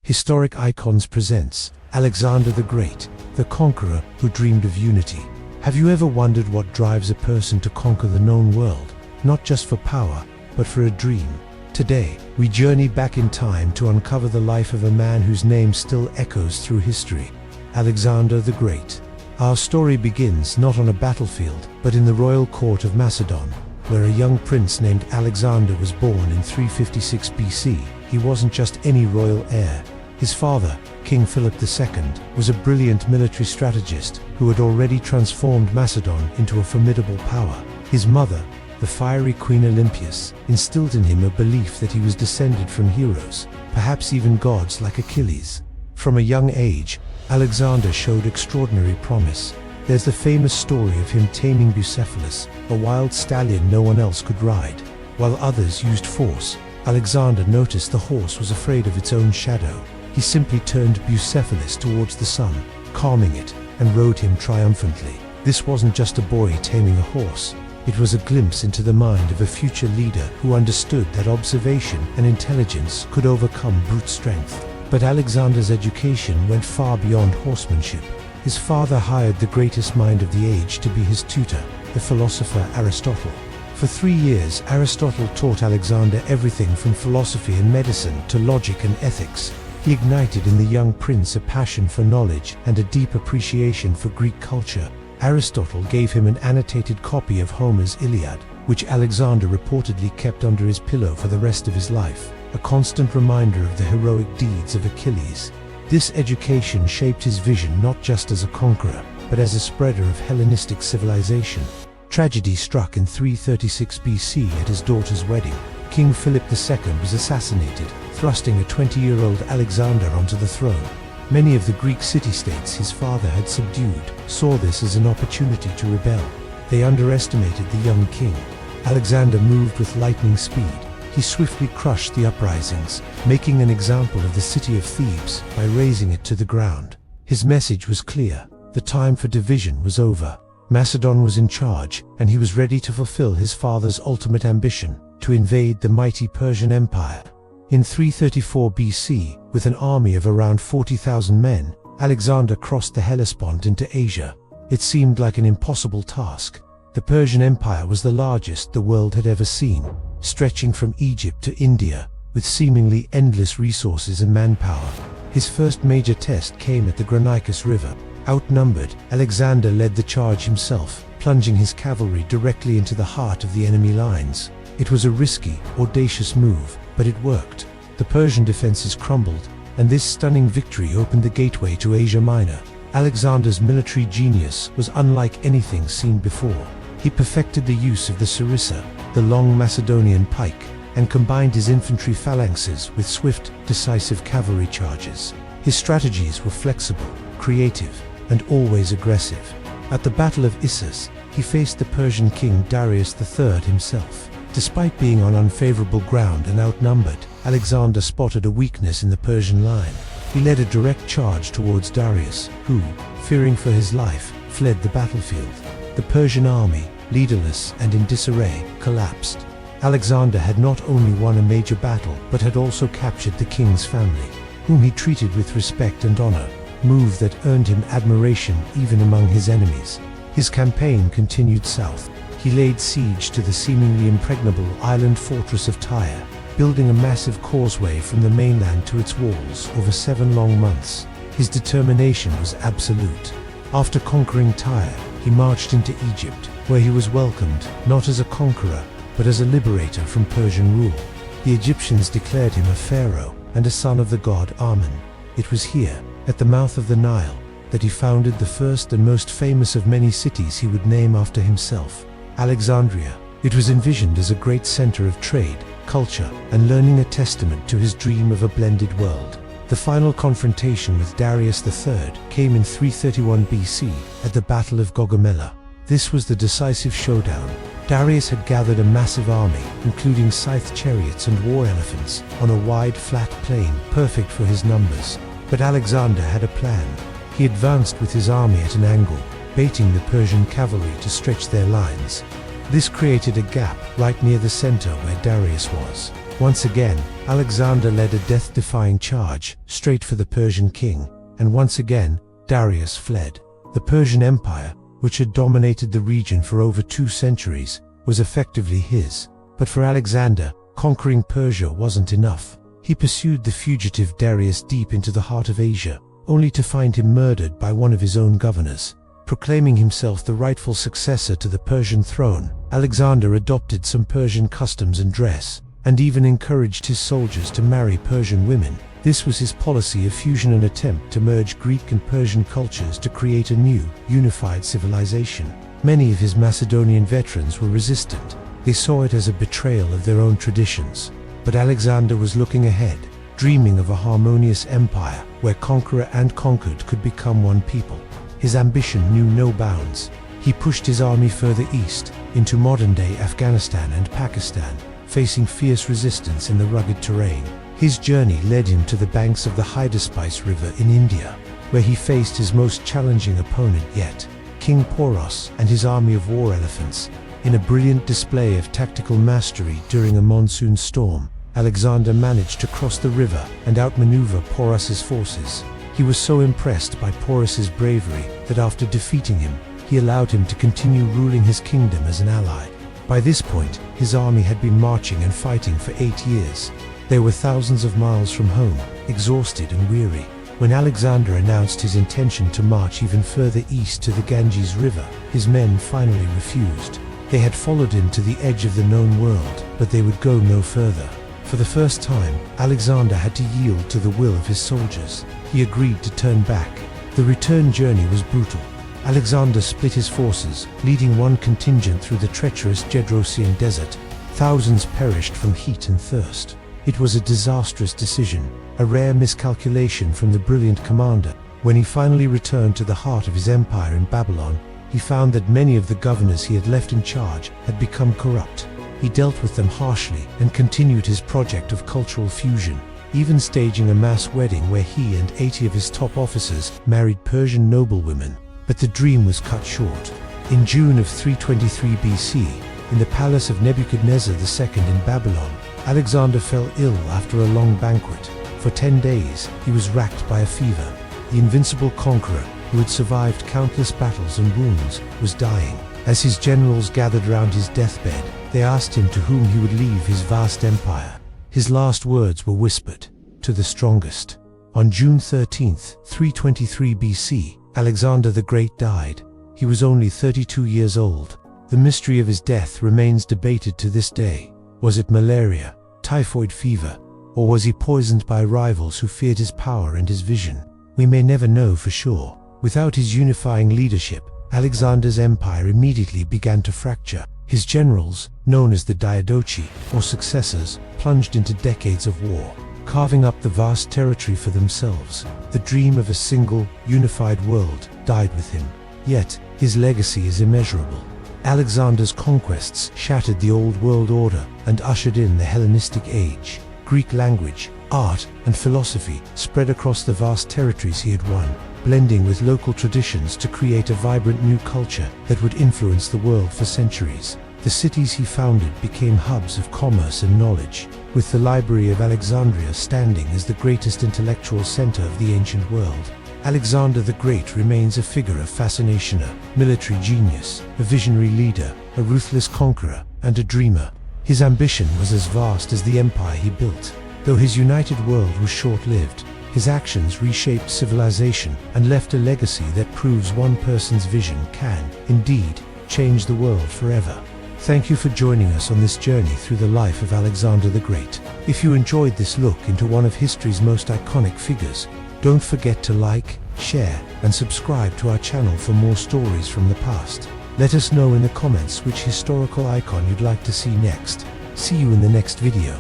Historic Icons presents Alexander the Great, the conqueror who dreamed of unity. Have you ever wondered what drives a person to conquer the known world, not just for power, but for a dream? Today, we journey back in time to uncover the life of a man whose name still echoes through history, Alexander the Great. Our story begins not on a battlefield, but in the royal court of Macedon, where a young prince named Alexander was born in 356 BC. He wasn't just any royal heir. His father, King Philip II, was a brilliant military strategist who had already transformed Macedon into a formidable power. His mother, the fiery Queen Olympias, instilled in him a belief that he was descended from heroes, perhaps even gods like Achilles. From a young age, Alexander showed extraordinary promise. There's the famous story of him taming Bucephalus, a wild stallion no one else could ride. While others used force, Alexander noticed the horse was afraid of its own shadow. He simply turned Bucephalus towards the sun, calming it, and rode him triumphantly. This wasn't just a boy taming a horse. It was a glimpse into the mind of a future leader who understood that observation and intelligence could overcome brute strength. But Alexander's education went far beyond horsemanship. His father hired the greatest mind of the age to be his tutor, the philosopher Aristotle. For 3 years, Aristotle taught Alexander everything from philosophy and medicine to logic and ethics. He ignited in the young prince a passion for knowledge and a deep appreciation for Greek culture. Aristotle gave him an annotated copy of Homer's Iliad, which Alexander reportedly kept under his pillow for the rest of his life, a constant reminder of the heroic deeds of Achilles. This education shaped his vision not just as a conqueror, but as a spreader of Hellenistic civilization. Tragedy struck in 336 BC at his daughter's wedding. King Philip II was assassinated, thrusting a 20-year-old Alexander onto the throne. Many of the Greek city-states his father had subdued saw this as an opportunity to rebel. They underestimated the young king. Alexander moved with lightning speed. He swiftly crushed the uprisings, making an example of the city of Thebes by razing it to the ground. His message was clear. The time for division was over. Macedon was in charge, and he was ready to fulfill his father's ultimate ambition, to invade the mighty Persian Empire. In 334 BC, with an army of around 40,000 men, Alexander crossed the Hellespont into Asia. It seemed like an impossible task. The Persian Empire was the largest the world had ever seen, stretching from Egypt to India, with seemingly endless resources and manpower. His first major test came at the Granicus River. Outnumbered, Alexander led the charge himself, plunging his cavalry directly into the heart of the enemy lines. It was a risky, audacious move, but it worked. The Persian defenses crumbled, and this stunning victory opened the gateway to Asia Minor. Alexander's military genius was unlike anything seen before. He perfected the use of the sarissa, the long Macedonian pike, and combined his infantry phalanxes with swift, decisive cavalry charges. His strategies were flexible, creative, and always aggressive. At the Battle of Issus, he faced the Persian king Darius III himself. Despite being on unfavorable ground and outnumbered, Alexander spotted a weakness in the Persian line. He led a direct charge towards Darius, who, fearing for his life, fled the battlefield. The Persian army, leaderless and in disarray, collapsed. Alexander had not only won a major battle, but had also captured the king's family, whom he treated with respect and honor, a move that earned him admiration even among his enemies. His campaign continued south. He laid siege to the seemingly impregnable island fortress of Tyre, building a massive causeway from the mainland to its walls over 7 long months. His determination was absolute. After conquering Tyre, he marched into Egypt, where he was welcomed not as a conqueror, but as a liberator from Persian rule. The Egyptians declared him a pharaoh and a son of the god Amun. It was here, at the mouth of the Nile, that he founded the first and most famous of many cities he would name after himself, Alexandria. It was envisioned as a great center of trade, culture, and learning, a testament to his dream of a blended world. The final confrontation with Darius III came in 331 BC at the Battle of Gaugamela. This was the decisive showdown. Darius had gathered a massive army, including scythe chariots and war elephants, on a wide, flat plain, perfect for his numbers. But Alexander had a plan. He advanced with his army at an angle, baiting the Persian cavalry to stretch their lines. This created a gap right near the center where Darius was. Once again, Alexander led a death-defying charge straight for the Persian king, and once again, Darius fled. The Persian Empire, which had dominated the region for over 2 centuries, was effectively his. But for Alexander, conquering Persia wasn't enough. He pursued the fugitive Darius deep into the heart of Asia, only to find him murdered by one of his own governors. Proclaiming himself the rightful successor to the Persian throne, Alexander adopted some Persian customs and dress, and even encouraged his soldiers to marry Persian women. This was his policy of fusion, an attempt to merge Greek and Persian cultures to create a new, unified civilization. Many of his Macedonian veterans were resistant. They saw it as a betrayal of their own traditions. But Alexander was looking ahead, dreaming of a harmonious empire where conqueror and conquered could become one people. His ambition knew no bounds. He pushed his army further east, into modern-day Afghanistan and Pakistan, facing fierce resistance in the rugged terrain. His journey led him to the banks of the Hydaspes River in India, where he faced his most challenging opponent yet, King Porus and his army of war elephants. In a brilliant display of tactical mastery during a monsoon storm, Alexander managed to cross the river and outmaneuver Porus's forces. He was so impressed by Porus's bravery that after defeating him, he allowed him to continue ruling his kingdom as an ally. By this point, his army had been marching and fighting for 8 years. They were thousands of miles from home, exhausted and weary. When Alexander announced his intention to march even further east to the Ganges River, his men finally refused. They had followed him to the edge of the known world, but they would go no further. For the first time, Alexander had to yield to the will of his soldiers. He agreed to turn back. The return journey was brutal. Alexander split his forces, leading one contingent through the treacherous Gedrosian desert. Thousands perished from heat and thirst. It was a disastrous decision, a rare miscalculation from the brilliant commander. When he finally returned to the heart of his empire in Babylon, he found that many of the governors he had left in charge had become corrupt. He dealt with them harshly and continued his project of cultural fusion, even staging a mass wedding where he and 80 of his top officers married Persian noblewomen. But the dream was cut short. In June of 323 BC, in the palace of Nebuchadnezzar II in Babylon, Alexander fell ill after a long banquet. For 10 days, he was racked by a fever. The invincible conqueror, who had survived countless battles and wounds, was dying. As his generals gathered round his deathbed, they asked him to whom he would leave his vast empire. His last words were whispered, "To the strongest." On June 13, 323 BC, Alexander the Great died. He was only 32 years old. The mystery of his death remains debated to this day. Was it malaria, typhoid fever, or was he poisoned by rivals who feared his power and his vision? We may never know for sure. Without his unifying leadership, Alexander's empire immediately began to fracture. His generals, known as the Diadochi, or successors, plunged into decades of war, carving up the vast territory for themselves. The dream of a single, unified world died with him. Yet, his legacy is immeasurable. Alexander's conquests shattered the old world order and ushered in the Hellenistic age. Greek language, art, and philosophy spread across the vast territories he had won, blending with local traditions to create a vibrant new culture that would influence the world for centuries. The cities he founded became hubs of commerce and knowledge, with the Library of Alexandria standing as the greatest intellectual center of the ancient world. Alexander the Great remains a figure of fascination, a military genius, a visionary leader, a ruthless conqueror, and a dreamer. His ambition was as vast as the empire he built. Though his united world was short-lived, his actions reshaped civilization and left a legacy that proves one person's vision can, indeed, change the world forever. Thank you for joining us on this journey through the life of Alexander the Great. If you enjoyed this look into one of history's most iconic figures, don't forget to like, share, and subscribe to our channel for more stories from the past. Let us know in the comments which historical icon you'd like to see next. See you in the next video.